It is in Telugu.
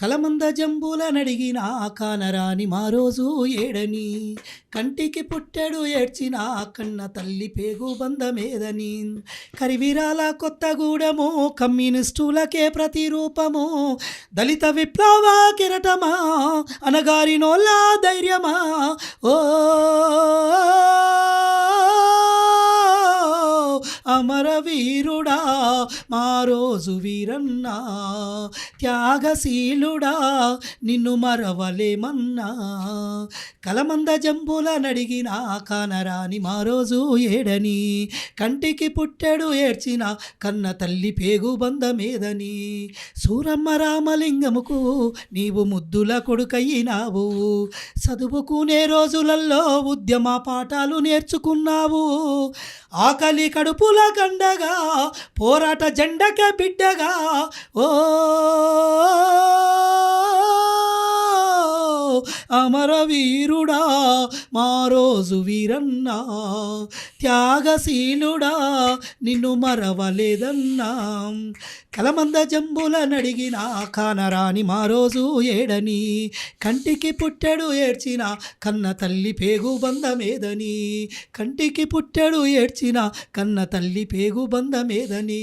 కలమంద జంబుల నడిగిన కానరాని మా రోజు ఏడని కంటికి పుట్టెడు ఏడ్చిన కన్న తల్లి పేగు బంధమేదని కరివిరాల కొత్తగూడెము కమ్యూనిస్టులకే ప్రతిరూపము దళిత విప్లవ కిరటమా అనగారినోళ్ళ ధైర్యమా ఓ అమరవీరుడా మా రోజు వీరన్నా త్యాగశీలుడా నిన్ను మరవలేమన్నా కలమంద జంబుల నడిగిన కానరాని మా రోజు ఏడని కంటికి పుట్టెడు ఏడ్చిన కన్న తల్లి పేగు బంధమేదని సూరమ్మ రామలింగముకు నీవు ముద్దుల కొడుకయ్యినావు చదువుకునే రోజులల్లో ఉద్యమ పాఠాలు నేర్చుకున్నావు ఆకలి కడుపుల గండగా పోరాట జెండకే బిడ్డగా ఓ అమరవీరుడా మా రోజు వీరన్నా త్యాగశీలుడా నిన్ను మరవలేదన్నా కలమంద జంబుల నడిగిన కానరాని మా రోజు ఏడని కంటికి పుట్టెడు ఏడ్చిన కన్న తల్లి పేగు బంధమేదని కంటికి పుట్టెడు ఏడ్చిన కన్న తల్లి పేగు బంధమేదని